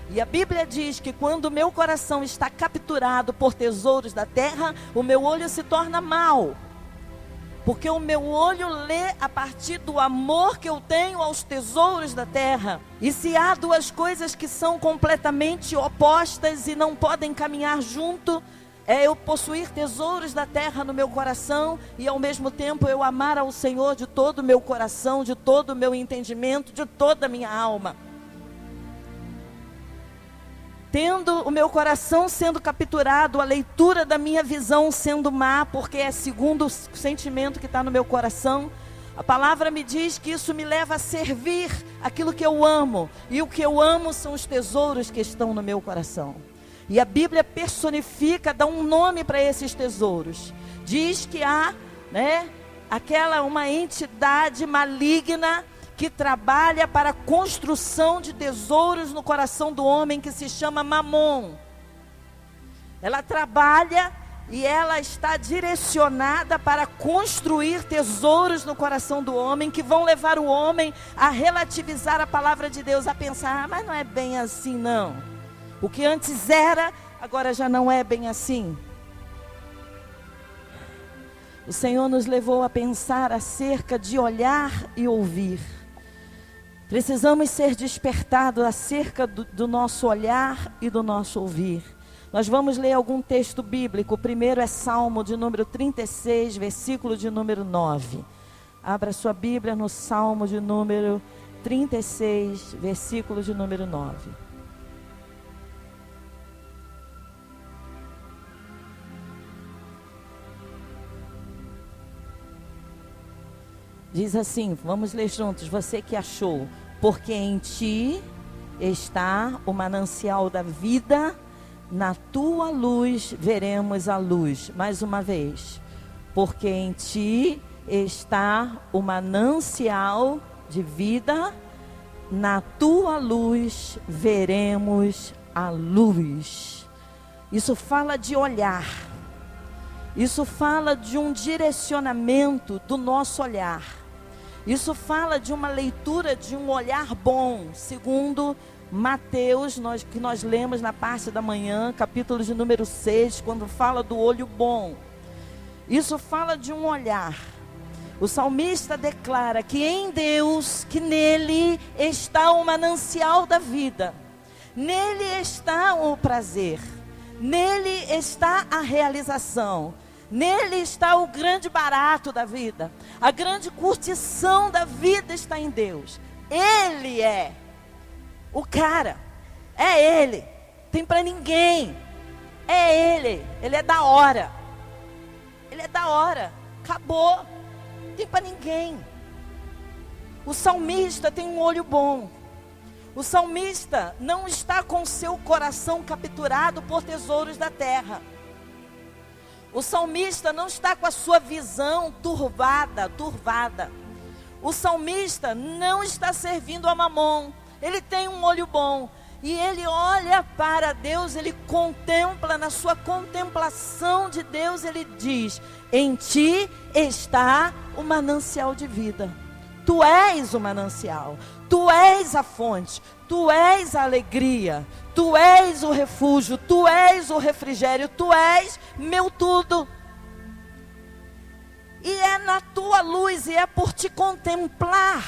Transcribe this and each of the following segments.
E a Bíblia diz que quando o meu coração está capturado por tesouros da terra, o meu olho se torna mau. Porque o meu olho lê a partir do amor que eu tenho aos tesouros da terra. E se há duas coisas que são completamente opostas e não podem caminhar junto, é eu possuir tesouros da terra no meu coração e ao mesmo tempo eu amar ao Senhor de todo o meu coração, de todo o meu entendimento, de toda a minha alma. Tendo o meu coração sendo capturado, a leitura da minha visão sendo má, porque é segundo o sentimento que está no meu coração, a palavra me diz que isso me leva a servir aquilo que eu amo. E o que eu amo são os tesouros que estão no meu coração. E a Bíblia personifica, dá um nome para esses tesouros. Diz que há, uma entidade maligna que trabalha para a construção de tesouros no coração do homem, que se chama Mamon. Ela trabalha e ela está direcionada para construir tesouros no coração do homem, que vão levar o homem a relativizar a palavra de Deus, a pensar, mas não é bem assim não. O que antes era, agora já não é bem assim. O Senhor nos levou a pensar acerca de olhar e ouvir. Precisamos ser despertados acerca do nosso olhar e do nosso ouvir. Nós vamos ler algum texto bíblico. O primeiro é Salmo de número 36, versículo de número 9. Abra sua Bíblia no Salmo de número 36, versículo de número 9. Diz assim, vamos ler juntos, você que achou. Porque em ti está o manancial da vida, na tua luz veremos a luz. Mais uma vez. Porque em ti está o manancial de vida, na tua luz veremos a luz. Isso fala de olhar. Isso fala de um direcionamento do nosso olhar. Isso fala de uma leitura, de um olhar bom, segundo Mateus, que nós lemos na parte da manhã, capítulo de número 6, quando fala do olho bom. Isso fala de um olhar. O salmista declara que em Deus, que nele está o manancial da vida. Nele está o prazer. Nele está a realização. Nele está o grande barato da vida. A grande curtição da vida está em Deus. Ele é o cara. É Ele. Tem para ninguém. É Ele. Ele é da hora. Ele é da hora. Acabou. Tem para ninguém. O salmista tem um olho bom. O salmista não está com seu coração capturado por tesouros da terra. O salmista não está com a sua visão turvada. O salmista não está servindo a Mamon. Ele tem um olho bom. E ele olha para Deus, ele contempla, na sua contemplação de Deus, ele diz: em ti está o manancial de vida. Tu és o manancial, tu és a fonte, tu és a alegria, tu és o refúgio, tu és o refrigério, tu és meu tudo. E é na tua luz, e é por te contemplar.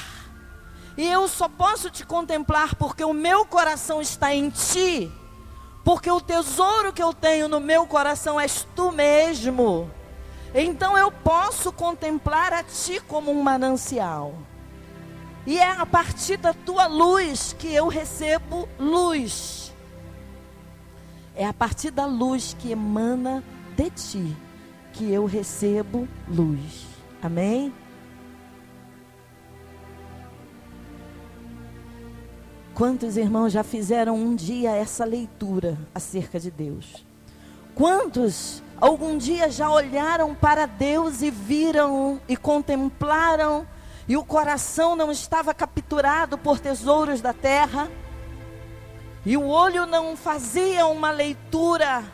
E eu só posso te contemplar porque o meu coração está em ti. Porque o tesouro que eu tenho no meu coração és tu mesmo. Então eu posso contemplar a ti como um manancial. E é a partir da tua luz que eu recebo luz. É a partir da luz que emana de ti que eu recebo luz. Amém? Quantos irmãos já fizeram um dia essa leitura acerca de Deus? Quantos algum dia já olharam para Deus e viram e contemplaram, e o coração não estava capturado por tesouros da terra, e o olho não fazia uma leitura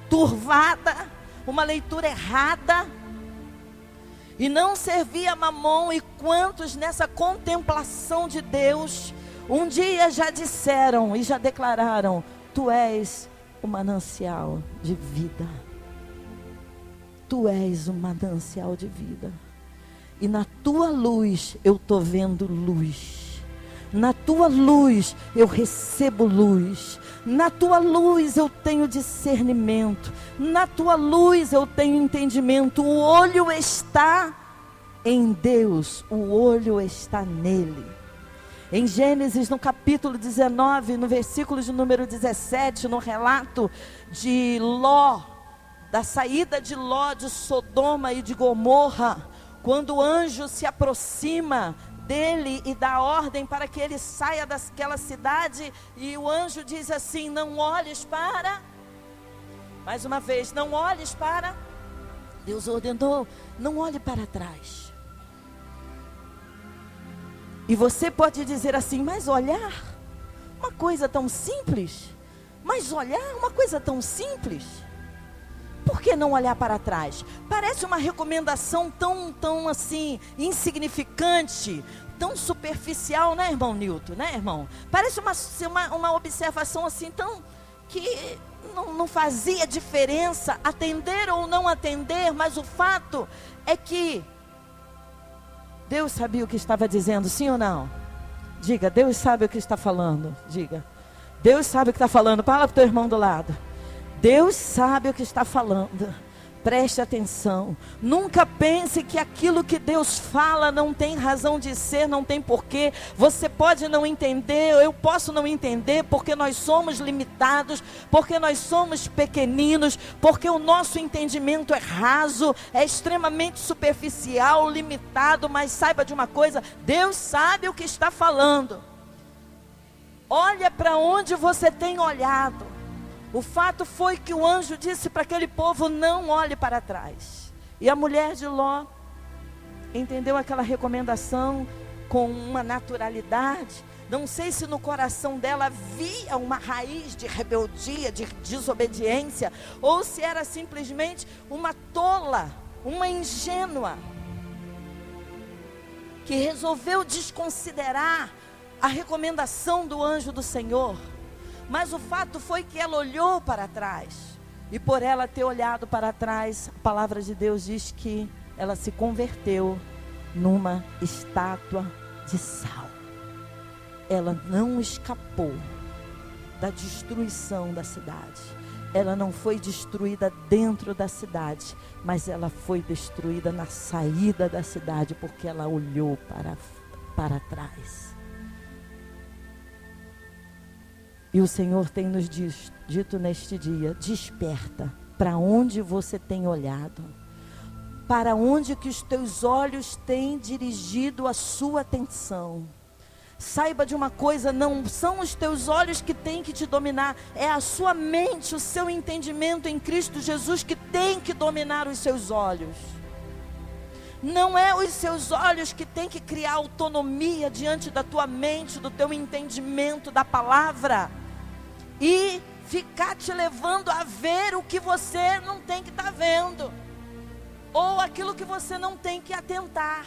turvada, uma leitura errada, e não servia a Mamon? E quantos nessa contemplação de Deus Um dia já disseram e já declararam: tu és o manancial de vida. Tu és o manancial de vida. E na tua luz eu estou vendo luz. Na tua luz eu recebo luz. Na tua luz eu tenho discernimento. Na tua luz eu tenho entendimento. O olho está em Deus. O olho está nele. Em Gênesis, no capítulo 19, no versículo de número 17, no relato de Ló, da saída de Ló de Sodoma e de Gomorra, quando o anjo se aproxima dele e dá ordem para que ele saia daquela cidade, e o anjo diz assim: não olhes para, mais uma vez, não olhes para, Deus ordenou, não olhe para trás. E você pode dizer assim: mas olhar, uma coisa tão simples, mas olhar, uma coisa tão simples, por que não olhar para trás? Parece uma recomendação tão assim, insignificante, tão superficial, né, irmão Nilton, né, irmão? Parece uma observação assim, tão, que não fazia diferença, atender ou não atender, mas o fato é que Deus sabia o que estava dizendo, sim ou não? Diga, Deus sabe o que está falando, diga. Deus sabe o que está falando, fala para o teu irmão do lado. Deus sabe o que está falando. Preste atenção. Nunca pense que aquilo que Deus fala não tem razão de ser, não tem porquê. Você pode não entender, eu posso não entender, porque nós somos limitados, porque nós somos pequeninos, porque o nosso entendimento é raso, é extremamente superficial, limitado. Mas saiba de uma coisa, Deus sabe o que está falando. Olha para onde você tem olhado. O fato foi que o anjo disse para aquele povo: não olhe para trás. E a mulher de Ló entendeu aquela recomendação com uma naturalidade. Não sei se no coração dela havia uma raiz de rebeldia, de desobediência, ou se era simplesmente uma tola, uma ingênua, que resolveu desconsiderar a recomendação do anjo do Senhor. Mas o fato foi que ela olhou para trás. E por ela ter olhado para trás, a palavra de Deus diz que ela se converteu numa estátua de sal. Ela não escapou da destruição da cidade. Ela não foi destruída dentro da cidade, mas ela foi destruída na saída da cidade, porque ela olhou para trás. E o Senhor tem nos dito neste dia: desperta. Para onde você tem olhado? Para onde que os teus olhos têm dirigido a sua atenção? Saiba de uma coisa, não são os teus olhos que têm que te dominar, é a sua mente, o seu entendimento em Cristo Jesus que tem que dominar os seus olhos. Não é os seus olhos que tem que criar autonomia diante da tua mente, do teu entendimento da palavra, e ficar te levando a ver o que você não tem que estar vendo, ou aquilo que você não tem que atentar.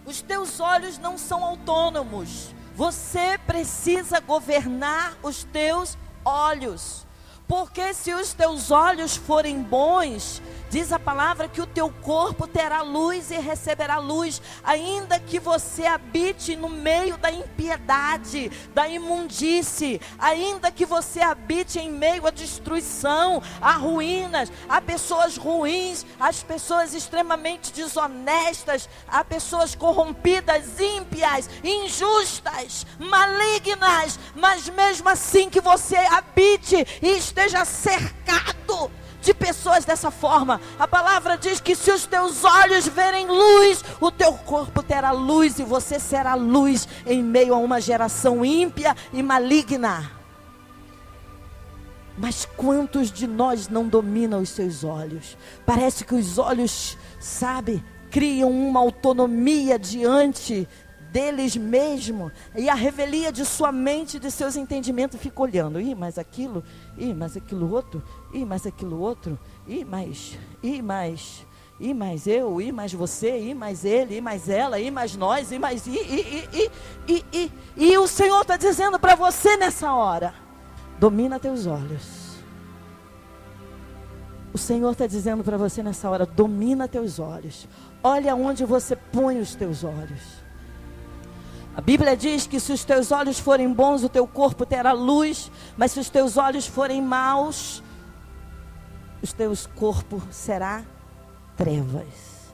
Os teus olhos não são autônomos. Você precisa governar os teus olhos. Porque se os teus olhos forem bons, diz a palavra que o teu corpo terá luz e receberá luz, ainda que você habite no meio da impiedade, da imundície, ainda que você habite em meio à destruição, a ruínas, a pessoas ruins, as pessoas extremamente desonestas, a pessoas corrompidas, ímpias, injustas, malignas, mas mesmo assim que você habite e esteja cercado de pessoas dessa forma, a palavra diz que se os teus olhos verem luz, o teu corpo terá luz, e você será luz em meio a uma geração ímpia e maligna. Mas quantos de nós não dominam os seus olhos? Parece que os olhos, sabe, criam uma autonomia diante deles mesmo, e a revelia de sua mente, de seus entendimentos, fica olhando, mas aquilo outro, mas aquilo outro, mais. E mais eu, e mais você, e mais ele, e mais ela, e mais nós, e mais... E o Senhor está dizendo para você nessa hora, domina teus olhos. O Senhor está dizendo para você nessa hora, domina teus olhos. Olha onde você põe os teus olhos. A Bíblia diz que se os teus olhos forem bons, o teu corpo terá luz. Mas se os teus olhos forem maus, o teu corpo será trevas.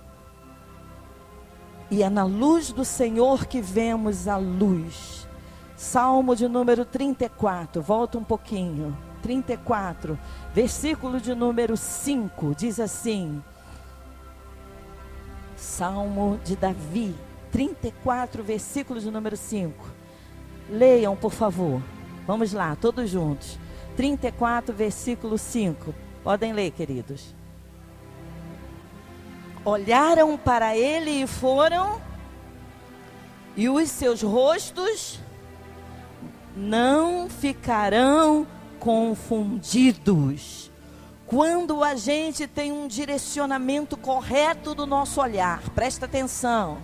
E é na luz do Senhor que vemos a luz. Salmo de número 34, volta um pouquinho. 34, versículo de número 5, diz assim. Salmo de Davi, 34, versículo de número 5. Leiam, por favor. Vamos lá, todos juntos. 34, versículo 5. Podem ler, queridos. Olharam para ele e foram, e os seus rostos não ficarão confundidos. Quando a gente tem um direcionamento correto do nosso olhar, presta atenção.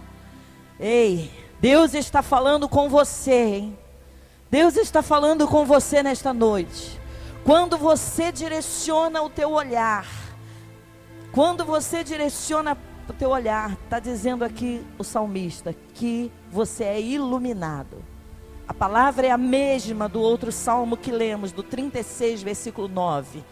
Ei, Deus está falando com você, hein? Deus está falando com você nesta noite. Quando você direciona o teu olhar, está dizendo aqui o salmista, que você é iluminado. A palavra é a mesma do outro salmo que lemos, do 36, versículo 9.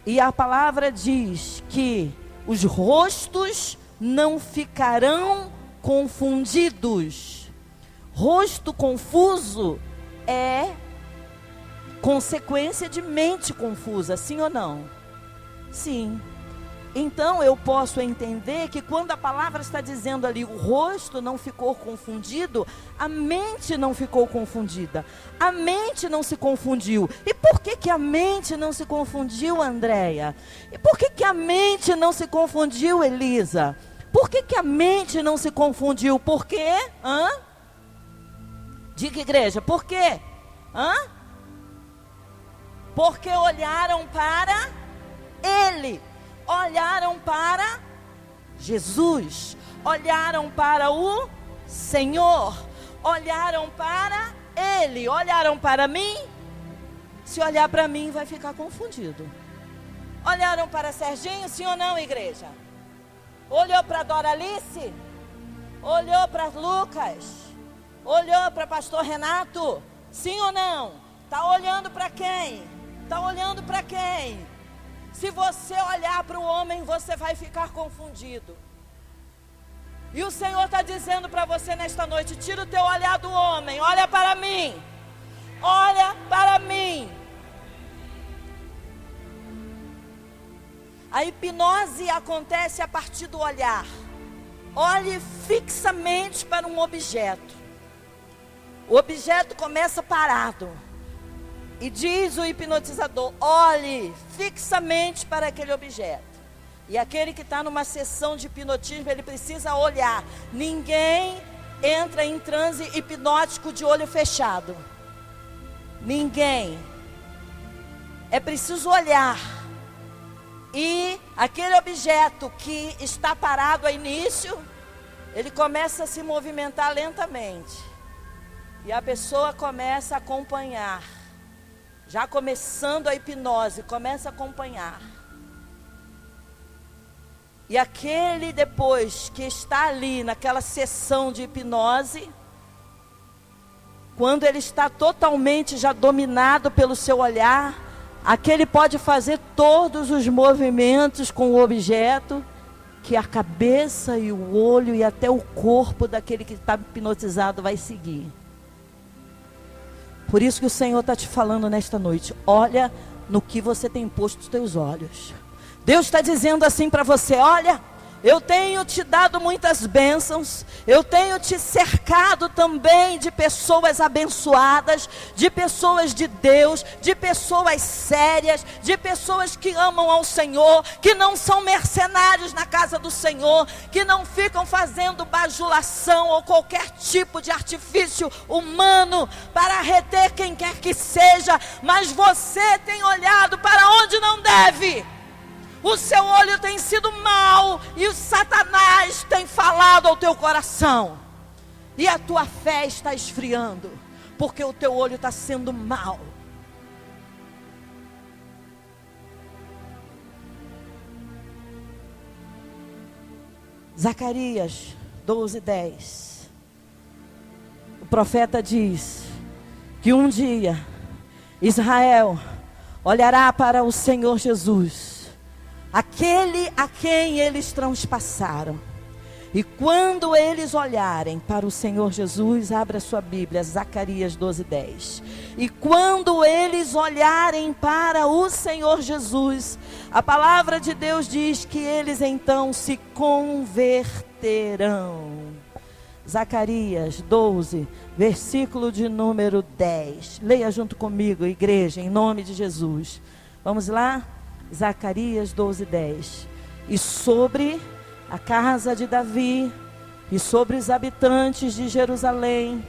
E a palavra diz que os rostos não ficarão confundidos. Rosto confuso é consequência de mente confusa, sim ou não? Sim. Então eu posso entender que quando a palavra está dizendo ali, o rosto não ficou confundido, a mente não ficou confundida. A mente não se confundiu. E por que a mente não se confundiu, Andréia? E por que a mente não se confundiu, Elisa? Por que a mente não se confundiu? Por quê? Diga, igreja, por quê? Porque olharam para Ele. Olharam para Jesus, olharam para o Senhor, olharam para Ele, olharam para mim. Se olhar para mim vai ficar confundido. Olharam para Serginho, sim ou não, igreja? Olhou para Doralice? Olhou para Lucas? Olhou para pastor Renato? Sim ou não? Está olhando para quem? Está olhando para quem? Se você olhar para o homem, você vai ficar confundido. E o Senhor está dizendo para você nesta noite, tira o teu olhar do homem, olha para mim. Olha para mim. A hipnose acontece a partir do olhar. Olhe fixamente para um objeto. O objeto começa parado. E diz o hipnotizador, olhe fixamente para aquele objeto. E aquele que está numa sessão de hipnotismo, ele precisa olhar. Ninguém entra em transe hipnótico de olho fechado. Ninguém. É preciso olhar. E aquele objeto que está parado a início, ele começa a se movimentar lentamente. E a pessoa começa a acompanhar. Já começando a hipnose, começa a acompanhar. E aquele depois que está ali naquela sessão de hipnose, quando ele está totalmente já dominado pelo seu olhar, aquele pode fazer todos os movimentos com o objeto, que a cabeça e o olho e até o corpo daquele que está hipnotizado vai seguir. Por isso que o Senhor está te falando nesta noite, olha no que você tem posto os teus olhos. Deus está dizendo assim para você, olha, eu tenho te dado muitas bênçãos, eu tenho te cercado também de pessoas abençoadas, de pessoas de Deus, de pessoas sérias, de pessoas que amam ao Senhor, que não são mercenários na casa do Senhor, que não ficam fazendo bajulação ou qualquer tipo de artifício humano para reter quem quer que seja, mas você tem olhado para onde não deve. O seu olho tem sido mau e o Satanás tem falado ao teu coração. E a tua fé está esfriando, porque o teu olho está sendo mau. Zacarias 12:10. O profeta diz que um dia Israel olhará para o Senhor Jesus, aquele a quem eles transpassaram. E quando eles olharem para o Senhor Jesus, abra a sua Bíblia, Zacarias 12:10. E quando eles olharem para o Senhor Jesus, a palavra de Deus diz que eles então se converterão. Zacarias 12, versículo de número 10. Leia junto comigo, igreja, em nome de Jesus. Vamos lá? Zacarias 12:10. E sobre a casa de Davi e sobre os habitantes de Jerusalém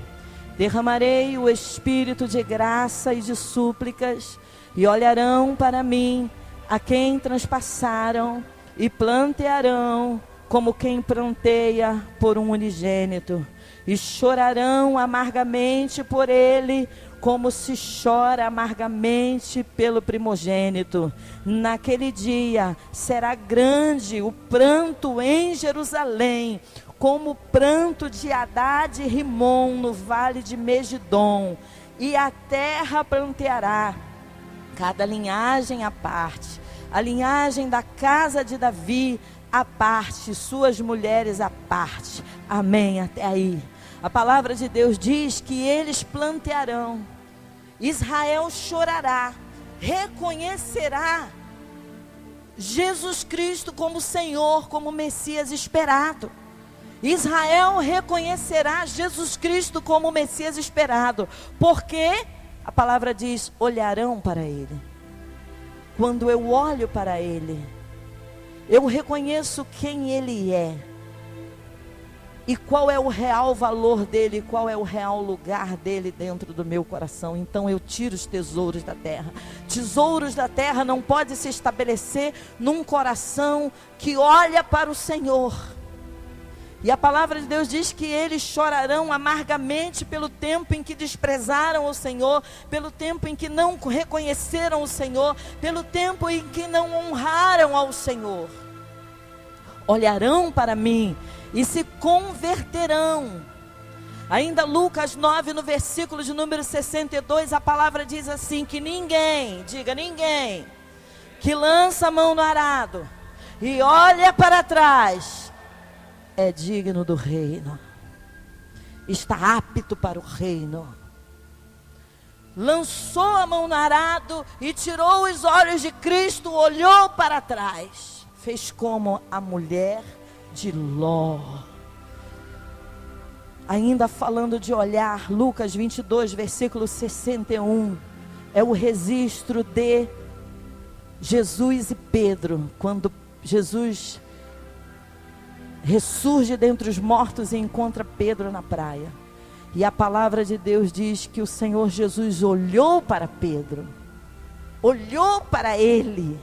derramarei o espírito de graça e de súplicas, e olharão para mim a quem transpassaram, e plantearão como quem planteia por um unigênito, e chorarão amargamente por ele, como se chora amargamente pelo primogênito. Naquele dia será grande o pranto em Jerusalém, como o pranto de Hadad e Rimom no vale de Megidom. E a terra planteará, cada linhagem à parte, a linhagem da casa de Davi à parte, suas mulheres à parte. Amém, até aí. A palavra de Deus diz que eles plantearão. Israel chorará, reconhecerá Jesus Cristo como Senhor, como Messias esperado. Israel reconhecerá Jesus Cristo como Messias esperado, porque a palavra diz: olharão para Ele. Quando eu olho para Ele, eu reconheço quem Ele é. E qual é o real valor dele, qual é o real lugar dele dentro do meu coração. Então eu tiro os tesouros da terra. Tesouros da terra não podem se estabelecer num coração que olha para o Senhor. E a palavra de Deus diz que eles chorarão amargamente pelo tempo em que desprezaram o Senhor, pelo tempo em que não reconheceram o Senhor, pelo tempo em que não honraram ao Senhor. Olharão para mim e se converterão. Ainda Lucas 9, no versículo de número 62, a palavra diz assim, que ninguém, diga ninguém, que lança a mão no arado e olha para trás, é digno do reino, está apto para o reino. Lançou a mão no arado e tirou os olhos de Cristo, olhou para trás, fez como a mulher de Ló. Ainda falando de olhar, Lucas 22, versículo 61, é o registro de Jesus e Pedro, quando Jesus ressurge dentre os mortos e encontra Pedro na praia. E a palavra de Deus diz que o Senhor Jesus olhou para Pedro, olhou para ele.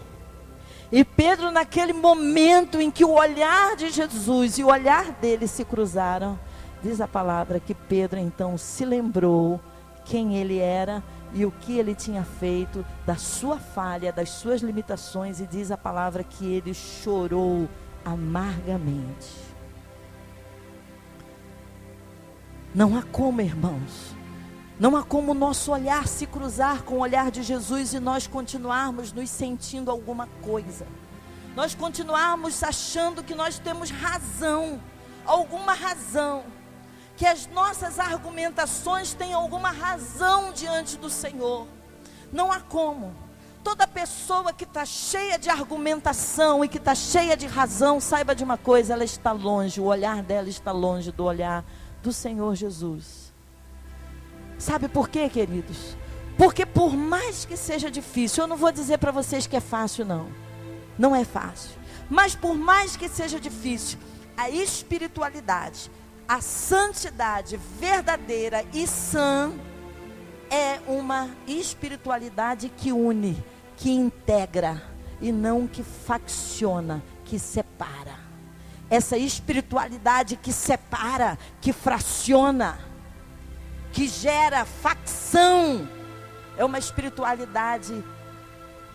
E Pedro, naquele momento em que o olhar de Jesus e o olhar dele se cruzaram, diz a palavra que Pedro então se lembrou quem ele era e o que ele tinha feito, da sua falha, das suas limitações, e diz a palavra que ele chorou amargamente. Não há como, irmãos, não há como o nosso olhar se cruzar com o olhar de Jesus e nós continuarmos nos sentindo alguma coisa. Nós continuarmos achando que nós temos razão, alguma razão, que as nossas argumentações têm alguma razão diante do Senhor. Não há como. Toda pessoa que está cheia de argumentação e que está cheia de razão, saiba de uma coisa, ela está longe, o olhar dela está longe do olhar do Senhor Jesus. Sabe por quê, queridos? Porque por mais que seja difícil, eu não vou dizer para vocês que é fácil, não. Não é fácil. Mas por mais que seja difícil, a espiritualidade, a santidade verdadeira e sã é uma espiritualidade que une, que integra, e não que facciona, que separa. Essa espiritualidade que separa, que fraciona, que gera facção, é uma espiritualidade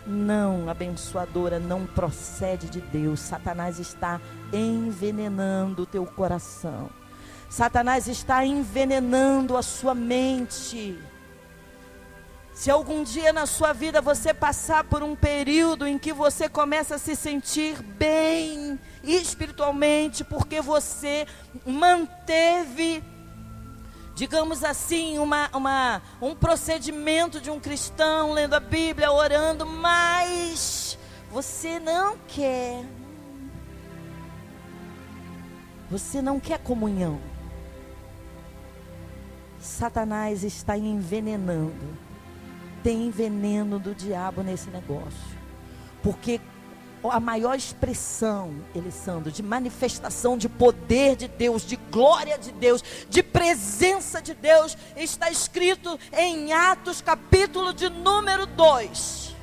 não abençoadora, não procede de Deus. Satanás está envenenando o teu coração. Satanás está envenenando a sua mente. Se algum dia na sua vida você passar por um período em que você começa a se sentir bem espiritualmente, porque você manteve, digamos assim, um procedimento de um cristão, lendo a Bíblia, orando, mas você não quer comunhão. Satanás está envenenando. Tem veneno do diabo nesse negócio. Porque a maior expressão, Elisandro, de manifestação de poder de Deus, de glória de Deus, de presença de Deus, está escrito em Atos capítulo de número 2.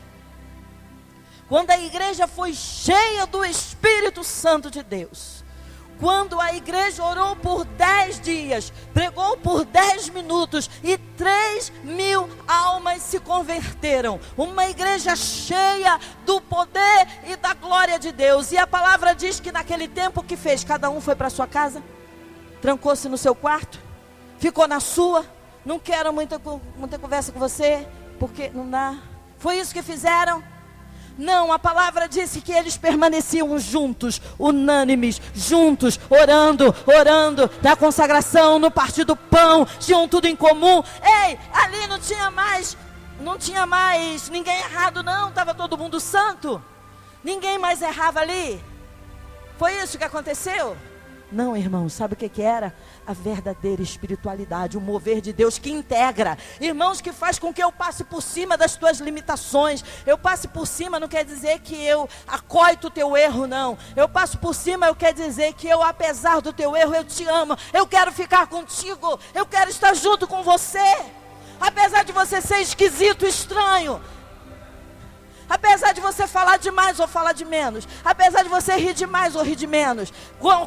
Quando a igreja foi cheia do Espírito Santo de Deus. Quando a igreja orou por 10 dias, pregou por 10 minutos e 3.000 almas se converteram. Uma igreja cheia do poder e da glória de Deus. E a palavra diz que naquele tempo o que fez? Cada um foi para sua casa, trancou-se no seu quarto, ficou na sua. Não quero muita conversa com você, porque não dá. Foi isso que fizeram? Não, a palavra disse que eles permaneciam juntos, unânimes, juntos, orando, na consagração, no partir do pão, tinham tudo em comum. Ei, ali não tinha mais ninguém errado não, estava todo mundo santo. Ninguém mais errava ali. Foi isso que aconteceu? Não, irmão, sabe o que era? A verdadeira espiritualidade, o mover de Deus que integra. Irmãos, que faz com que eu passe por cima das tuas limitações. Eu passe por cima não quer dizer que eu acoito o teu erro, não. Eu passo por cima, eu quero dizer que eu, apesar do teu erro, eu te amo. Eu quero ficar contigo, eu quero estar junto com você. Apesar de você ser esquisito, estranho. Apesar de você falar demais ou falar de menos. Apesar de você rir demais ou rir de menos.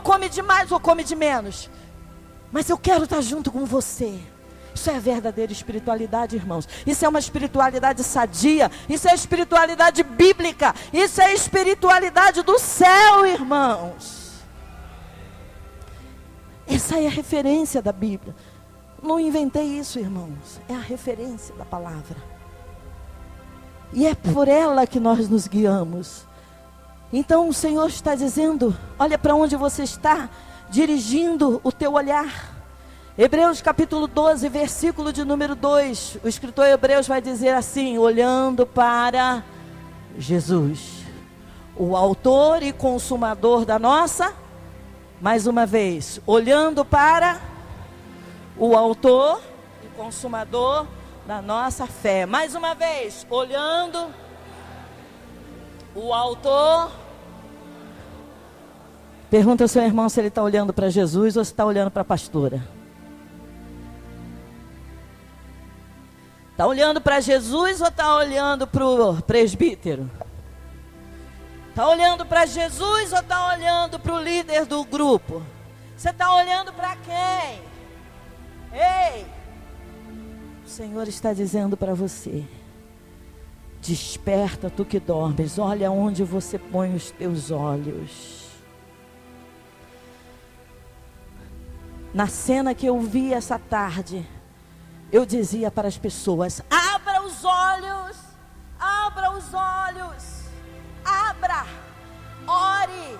Come demais ou come de menos. Mas eu quero estar junto com você. Isso é a verdadeira espiritualidade, irmãos. Isso é uma espiritualidade sadia. Isso é espiritualidade bíblica. Isso é espiritualidade do céu, irmãos. Essa é a referência da Bíblia. Não inventei isso, irmãos. É a referência da palavra. E é por ela que nós nos guiamos. Então o Senhor está dizendo, olha para onde você está dirigindo o teu olhar. Hebreus capítulo 12, versículo de número 2. O escritor Hebreus vai dizer assim, olhando para Jesus, o autor e consumador da nossa, mais uma vez, olhando para o autor e consumador da nossa fé. Mais uma vez, olhando o autor. Pergunta ao seu irmão se ele está olhando para Jesus ou se está olhando para a pastora. Está olhando para Jesus ou está olhando para o presbítero? Está olhando para Jesus ou está olhando para o líder do grupo? Você está olhando para quem? Ei! O Senhor está dizendo para você, desperta tu que dormes, olha onde você põe os teus olhos. Na cena que eu vi essa tarde, eu dizia para as pessoas, abra os olhos, abra, ore.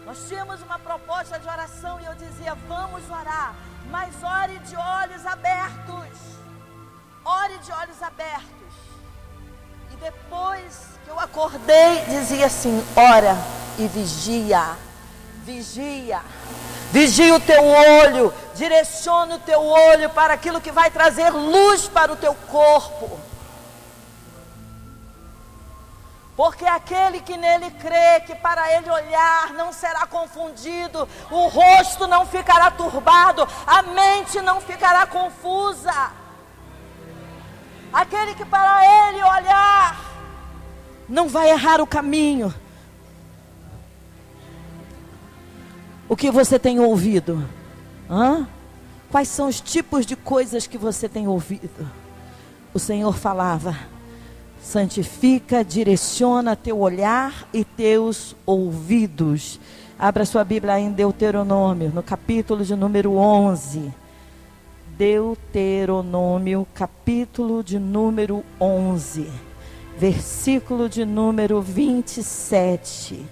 Nós tínhamos uma proposta de oração e eu dizia, vamos orar, mas ore de olhos abertos. Ore de olhos abertos. E depois que eu acordei, dizia assim, ora e vigia. Vigia. Vigia o teu olho. Direciona o teu olho para aquilo que vai trazer luz para o teu corpo. Porque aquele que nele crê, que para ele olhar não será confundido, o rosto não ficará turbado, a mente não ficará confusa. Aquele que para ele olhar não vai errar o caminho. O que você tem ouvido? Quais são os tipos de coisas que você tem ouvido? O Senhor falava: santifica, direciona teu olhar e teus ouvidos. Abra sua Bíblia em Deuteronômio, no capítulo de número 11. Deuteronômio, capítulo de número 11, versículo de número 27.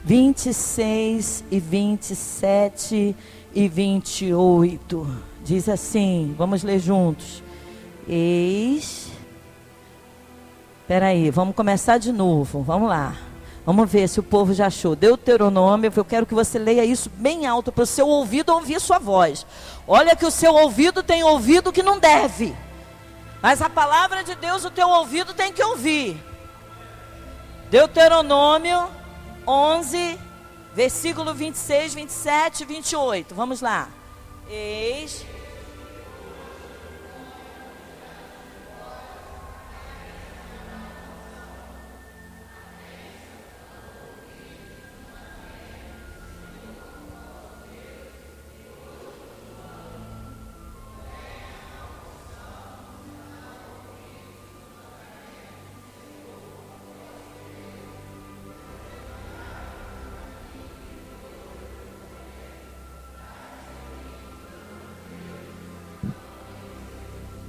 26 e 27 e 28. Diz assim, vamos ler juntos. Espera aí, vamos começar de novo, vamos lá. Vamos ver se o povo já achou. Deuteronômio, eu quero que você leia isso bem alto para o seu ouvido ouvir sua voz. Olha que o seu ouvido tem ouvido que não deve. Mas a palavra de Deus, o teu ouvido tem que ouvir. Deuteronômio 11, versículo 26, 27 e 28. Vamos lá.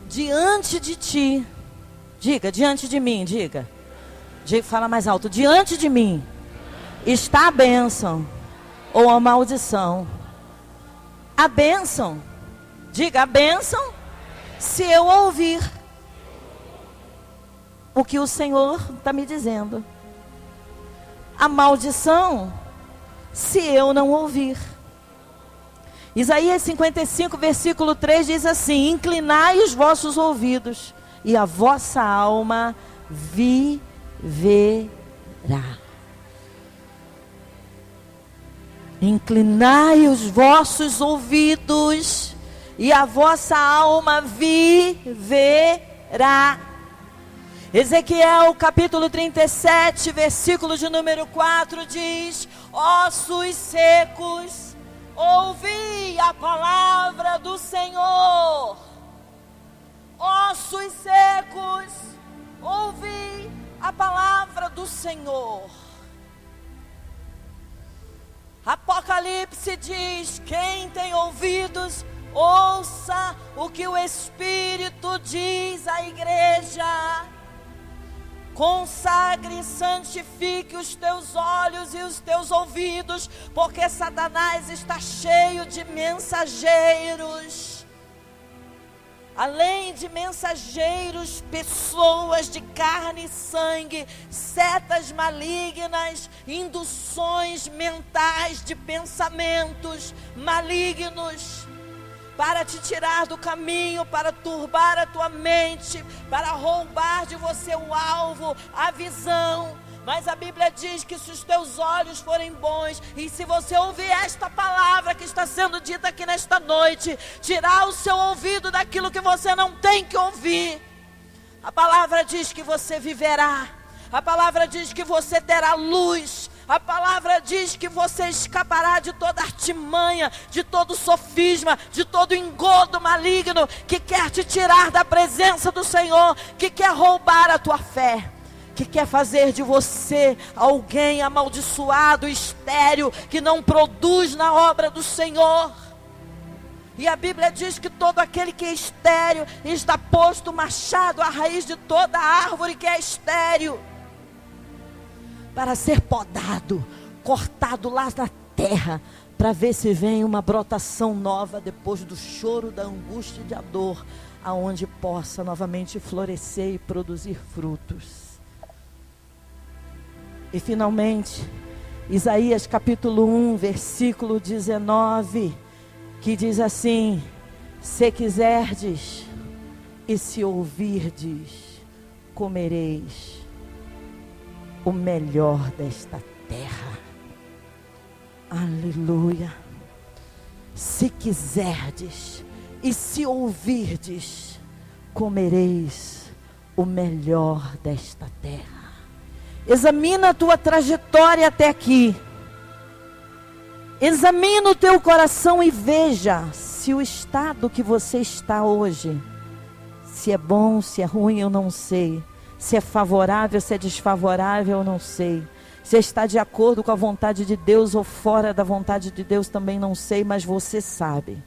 Diante de ti, diga, diante de mim, diga, fala mais alto, diante de mim está a bênção ou a maldição. A bênção, diga, a bênção, se eu ouvir o que o Senhor está me dizendo. A maldição, se eu não ouvir. Isaías 55, versículo 3 diz assim: inclinai os vossos ouvidos e a vossa alma viverá. Inclinai os vossos ouvidos e a vossa alma viverá. Ezequiel capítulo 37, versículo de número 4 diz: ossos secos, ouvi a palavra do Senhor. Ossos secos, ouvi a palavra do Senhor. Apocalipse diz: quem tem ouvidos, ouça o que o Espírito diz à igreja. Consagre e santifique os teus olhos e os teus ouvidos, porque Satanás está cheio de mensageiros. Além de mensageiros, pessoas de carne e sangue, setas malignas, induções mentais de pensamentos malignos, para te tirar do caminho, para turbar a tua mente, para roubar de você o alvo, a visão. Mas a Bíblia diz que se os teus olhos forem bons, e se você ouvir esta palavra que está sendo dita aqui nesta noite, tirar o seu ouvido daquilo que você não tem que ouvir, a palavra diz que você viverá, a palavra diz que você terá luz, a palavra diz que você escapará de toda artimanha, de todo sofisma, de todo engodo maligno que quer te tirar da presença do Senhor, que quer roubar a tua fé, que quer fazer de você alguém amaldiçoado, estéril, que não produz na obra do Senhor. E a Bíblia diz que todo aquele que é estéril está posto o machado à raiz de toda árvore que é estéril, para ser podado, cortado lá na terra, para ver se vem uma brotação nova depois do choro, da angústia e da dor, aonde possa novamente florescer e produzir frutos. E finalmente, Isaías capítulo 1, versículo 19, que diz assim: se quiserdes e se ouvirdes, comereis o melhor desta terra. Aleluia. Se quiserdes e se ouvirdes, comereis o melhor desta terra. Examina a tua trajetória até aqui. Examina o teu coração e veja se o estado que você está hoje, se é bom, se é ruim, eu não sei. Se é favorável, se é desfavorável, eu não sei. Se está de acordo com a vontade de Deus ou fora da vontade de Deus, também não sei, mas você sabe.